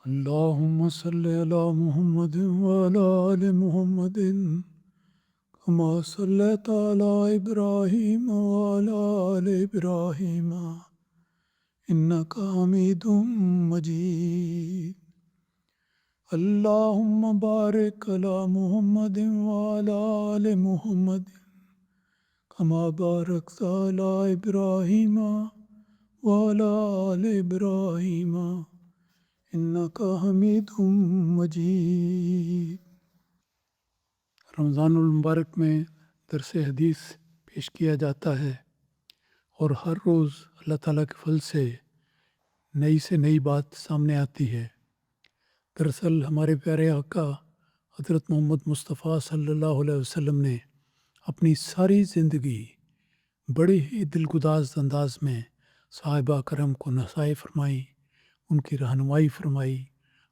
اللهم صل على محمد وعلى آل محمد كما صليت على إبراهيم وعلى آل إبراهيم إنك حميد مجيد. اللهم بارك على محمد وعلى آل محمد كما باركت على إبراهيم وعلى آل إبراهيم إنك حميد مجيد. رمضان المبارک میں درس حدیث پیش کیا جاتا ہے اور ہر روز اللہ تعالیٰ کے فضل سے نئی بات سامنے آتی ہے. دراصل ہمارے پیارے آقا حضرت محمد مصطفیٰ صلی اللہ علیہ وسلم نے اپنی ساری زندگی بڑی ہی دلگداز انداز میں صحابہ کرم کو نصائح فرمائی، ان کی رہنمائی فرمائی،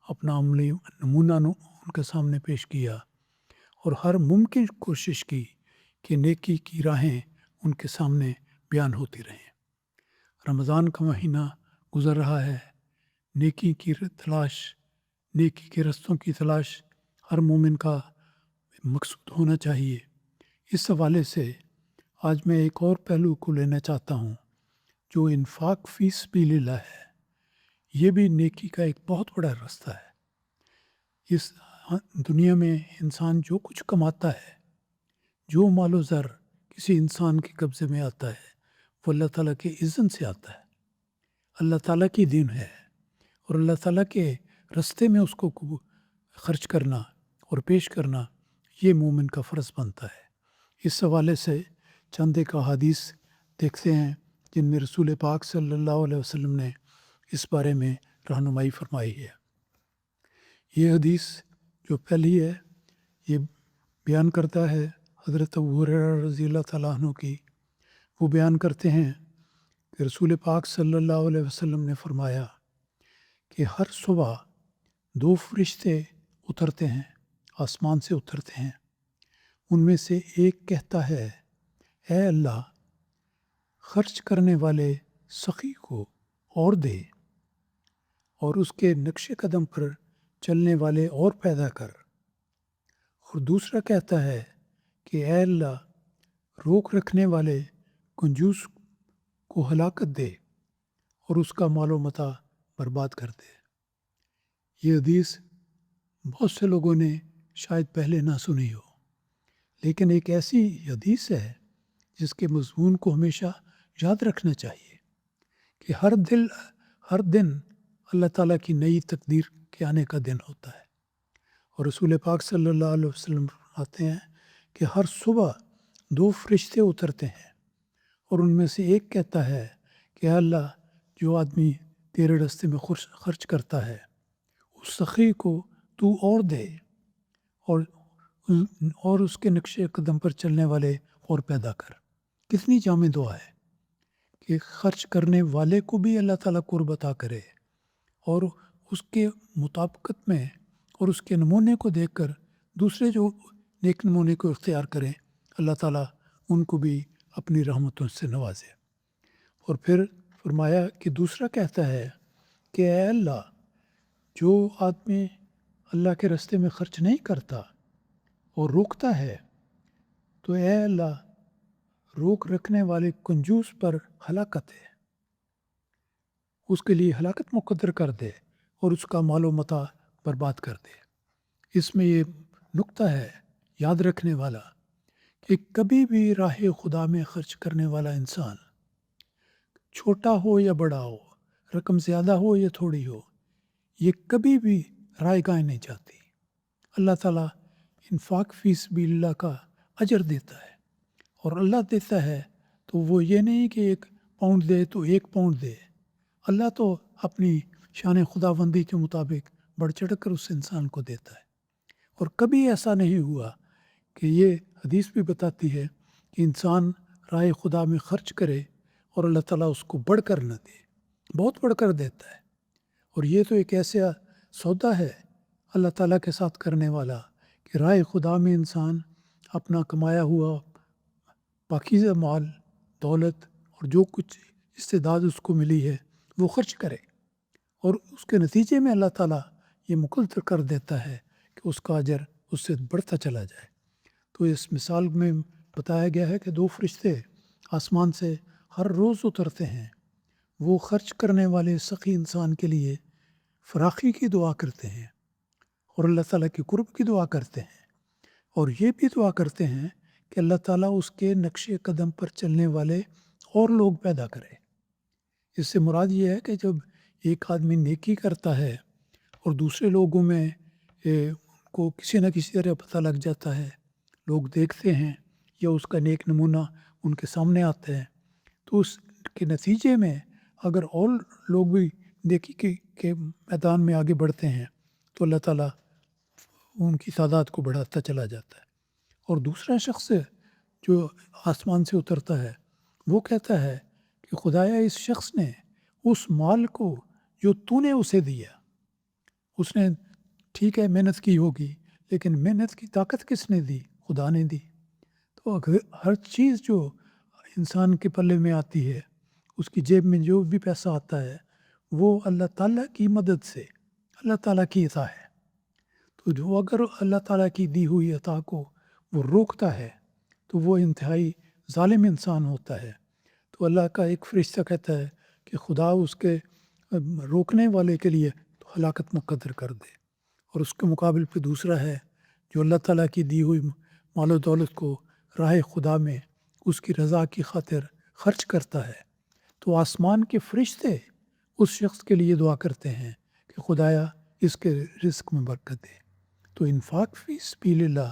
اپنا عملی نمونہ ان کے سامنے پیش کیا اور ہر ممکن کوشش کی کہ نیکی کی راہیں ان کے سامنے بیان ہوتی رہیں. رمضان کا مہینہ گزر رہا ہے. نیکی کی تلاش، نیکی کے رستوں کی تلاش ہر مومن کا مقصود ہونا چاہیے. اس حوالے سے آج میں ایک اور پہلو کو لینا چاہتا ہوں جو انفاق فی سبیل اللہ ہے. یہ بھی نیکی کا ایک بہت بڑا راستہ ہے. اس دنیا میں انسان جو کچھ کماتا ہے، جو مال و زر کسی انسان کے قبضے میں آتا ہے، وہ اللہ تعالیٰ کے اذن سے آتا ہے. اللہ تعالیٰ کی دین ہے اور اللہ تعالیٰ کے رستے میں اس کو خرچ کرنا اور پیش کرنا یہ مومن کا فرض بنتا ہے. اس حوالے سے چند ایک احادیث دیکھتے ہیں جن میں رسول پاک صلی اللہ علیہ وسلم نے اس بارے میں رہنمائی فرمائی ہے. یہ حدیث جو پہلی ہے یہ بیان کرتا ہے حضرت ابو ہریرہ رضی اللہ تعالیٰ عنہ کی. وہ بیان کرتے ہیں کہ رسول پاک صلی اللہ علیہ وسلم نے فرمایا کہ ہر صبح 2 فرشتے اترتے ہیں، آسمان سے اترتے ہیں. ان میں سے ایک کہتا ہے، اے اللہ، خرچ کرنے والے سخی کو اور دے اور اس کے نقش قدم پر چلنے والے اور پیدا کر. اور دوسرا کہتا ہے کہ اے اللہ، روک رکھنے والے کنجوس کو ہلاکت دے اور اس کا مال و متاع برباد کر دے. یہ حدیث بہت سے لوگوں نے شاید پہلے نہ سنی ہو، لیکن ایک ایسی حدیث ہے جس کے مضمون کو ہمیشہ یاد رکھنا چاہیے کہ ہر دن اللہ تعالیٰ کی نئی تقدیر کے آنے کا دن ہوتا ہے. اور رسول پاک صلی اللہ علیہ وسلم فرماتے ہیں کہ ہر صبح 2 فرشتے اترتے ہیں اور ان میں سے ایک کہتا ہے کہ اے اللہ، جو آدمی تیرے راستے میں خرچ کرتا ہے اس سخی کو تو اور دے اور اس کے نقش قدم پر چلنے والے اور پیدا کر. کتنی جامع دعا ہے کہ خرچ کرنے والے کو بھی اللہ تعالیٰ قرب عطا کرے اور اس کے مطابقت میں اور اس کے نمونے کو دیکھ کر دوسرے جو نیک نمونے کو اختیار کریں، اللہ تعالیٰ ان کو بھی اپنی رحمتوں سے نوازے. اور پھر فرمایا کہ دوسرا کہتا ہے کہ اے اللہ، جو آدمی اللہ کے راستے میں خرچ نہیں کرتا اور روکتا ہے تو اے اللہ، روک رکھنے والے کنجوس پر ہلاکت ہے، اس کے لیے ہلاکت مقدر کر دے اور اس کا مال و متاع برباد کر دے. اس میں یہ نقطہ ہے یاد رکھنے والا کہ کبھی بھی راہ خدا میں خرچ کرنے والا انسان، چھوٹا ہو یا بڑا ہو، رقم زیادہ ہو یا تھوڑی ہو، یہ کبھی بھی رائے گاہ نہیں جاتی. اللہ تعالیٰ انفاق فی سبیل اللہ کا اجر دیتا ہے، اور اللہ دیتا ہے تو وہ یہ نہیں کہ 1 پاؤنڈ دے تو 1 پاؤنڈ دے. اللہ تو اپنی شان خداوندی کے مطابق بڑھ چڑھ کر اس انسان کو دیتا ہے. اور کبھی ایسا نہیں ہوا کہ یہ حدیث بھی بتاتی ہے کہ انسان راہ خدا میں خرچ کرے اور اللہ تعالیٰ اس کو بڑھ کر نہ دے، بہت بڑھ کر دیتا ہے. اور یہ تو ایک ایسا سودا ہے اللہ تعالیٰ کے ساتھ کرنے والا کہ راہ خدا میں انسان اپنا کمایا ہوا پاکیزہ مال، دولت اور جو کچھ استعداد اس کو ملی ہے وہ خرچ کرے، اور اس کے نتیجے میں اللہ تعالیٰ یہ مقرر کر دیتا ہے کہ اس کا اجر اس سے بڑھتا چلا جائے۔ تو اس مثال میں بتایا گیا ہے کہ 2 فرشتے آسمان سے ہر روز اترتے ہیں، وہ خرچ کرنے والے سخی انسان کے لیے فراخی کی دعا کرتے ہیں اور اللہ تعالیٰ کی قرب کی دعا کرتے ہیں، اور یہ بھی دعا کرتے ہیں کہ اللہ تعالیٰ اس کے نقش قدم پر چلنے والے اور لوگ پیدا کرے۔ اس سے مراد یہ ہے کہ جب ایک آدمی نیکی کرتا ہے اور دوسرے لوگوں میں کو کسی نہ کسی طرح پتہ لگ جاتا ہے، لوگ دیکھتے ہیں یا اس کا نیک نمونہ ان کے سامنے آتا ہے، تو اس کے نتیجے میں اگر اور لوگ بھی نیکی کے میدان میں آگے بڑھتے ہیں تو اللہ تعالیٰ ان کی تعداد کو بڑھاتا چلا جاتا ہے۔ اور دوسرا شخص جو آسمان سے اترتا ہے وہ کہتا ہے کہ خدایا اس شخص نے اس مال کو جو تو نے اسے دیا، اس نے ٹھیک ہے محنت کی ہوگی، لیکن محنت کی طاقت کس نے دی؟ خدا نے دی۔ تو ہر چیز جو انسان کے پلے میں آتی ہے، اس کی جیب میں جو بھی پیسہ آتا ہے وہ اللہ تعالیٰ کی مدد سے، اللہ تعالیٰ کی عطا ہے۔ تو جو اگر اللہ تعالیٰ کی دی ہوئی عطا کو وہ روکتا ہے تو وہ انتہائی ظالم انسان ہوتا ہے۔ تو اللہ کا ایک فرشتہ کہتا ہے کہ خدا اس کے روکنے والے کے لیے تو ہلاکت مقدر کر دے، اور اس کے مقابل پہ دوسرا ہے جو اللہ تعالیٰ کی دی ہوئی مال و دولت کو راہ خدا میں اس کی رضا کی خاطر خرچ کرتا ہے، تو آسمان کے فرشتے اس شخص کے لیے دعا کرتے ہیں کہ خدایا اس کے رزق میں برکت دے۔ تو انفاق فی سبیل اللہ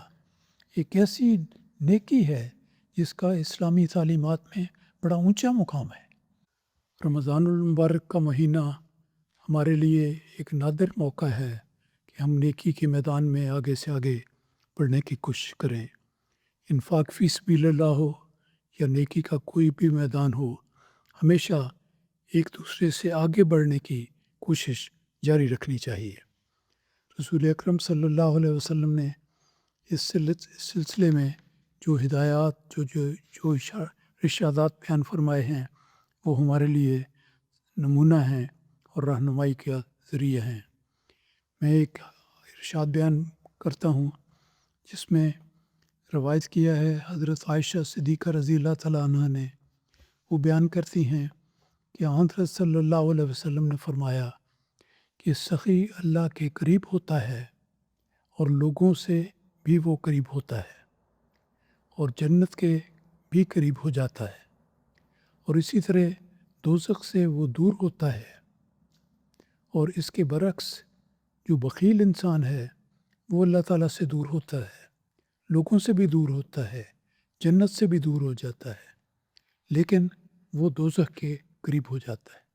ایک ایسی نیکی ہے جس کا اسلامی تعلیمات میں بڑا اونچا مقام ہے۔ رمضان المبارک کا مہینہ ہمارے لیے ایک نادر موقع ہے کہ ہم نیکی کے میدان میں آگے سے آگے بڑھنے کی کوشش کریں۔ انفاق فی سبیل اللہ ہو یا نیکی کا کوئی بھی میدان ہو، ہمیشہ ایک دوسرے سے آگے بڑھنے کی کوشش جاری رکھنی چاہیے۔ رسول اکرم صلی اللہ علیہ وسلم نے اس سلسلے میں جو ہدایات جو ارشادات بیان فرمائے ہیں وہ ہمارے لیے نمونہ ہیں اور رہنمائی کا ذریعہ ہیں۔ میں ایک ارشاد بیان کرتا ہوں جس میں روایت کیا ہے حضرت عائشہ صدیقہ رضی اللہ تعالیٰ عنہ نے۔ وہ بیان کرتی ہیں کہ حضرت صلی اللہ علیہ وسلم نے فرمایا کہ سخی اللہ کے قریب ہوتا ہے اور لوگوں سے بھی وہ قریب ہوتا ہے اور جنت کے بھی قریب ہو جاتا ہے، اور اسی طرح دوزخ سے وہ دور ہوتا ہے۔ اور اس کے برعکس جو بخیل انسان ہے وہ اللہ تعالیٰ سے دور ہوتا ہے، لوگوں سے بھی دور ہوتا ہے، جنت سے بھی دور ہو جاتا ہے، لیکن وہ دوزخ کے قریب ہو جاتا ہے۔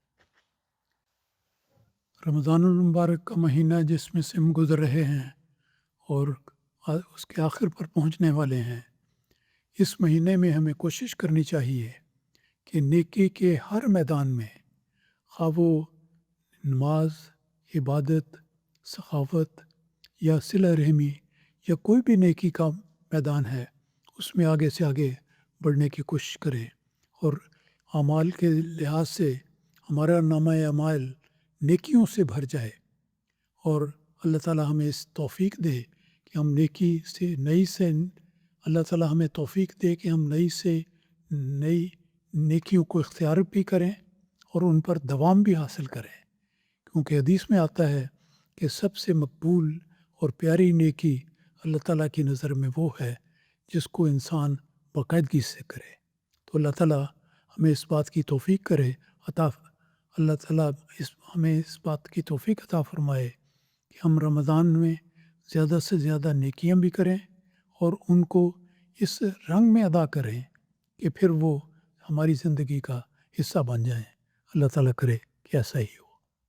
رمضان المبارک کا مہینہ جس میں سے ہم گزر رہے ہیں اور اس کے آخر پر پہنچنے والے ہیں، اس مہینے میں ہمیں کوشش کرنی چاہیے کہ نیکی کے ہر میدان میں، خواہ وہ نماز، عبادت، سخاوت یا صلہ رحمی یا کوئی بھی نیکی کا میدان ہے، اس میں آگے سے آگے بڑھنے کی کوشش کریں، اور اعمال کے لحاظ سے ہمارا نامہ اعمال نیکیوں سے بھر جائے، اور اللہ تعالیٰ ہمیں اس توفیق دے کہ ہم نیکی سے اللہ تعالیٰ ہمیں توفیق دے کہ ہم نئی نیکیوں کو اختیار بھی کریں اور ان پر دوام بھی حاصل کریں، کیونکہ حدیث میں آتا ہے کہ سب سے مقبول اور پیاری نیکی اللہ تعالیٰ کی نظر میں وہ ہے جس کو انسان باقاعدگی سے کرے۔ تو اللہ تعالیٰ ہمیں اس بات کی توفیق کرے، اللہ تعالیٰ ہمیں اس بات کی توفیق عطا فرمائے کہ ہم رمضان میں زیادہ سے زیادہ نیکیاں بھی کریں اور ان کو اس رنگ میں ادا کریں کہ پھر وہ ہماری زندگی کا حصہ بن جائیں۔ اللہ تعالیٰ کرے کہ ایسا ہی ہو۔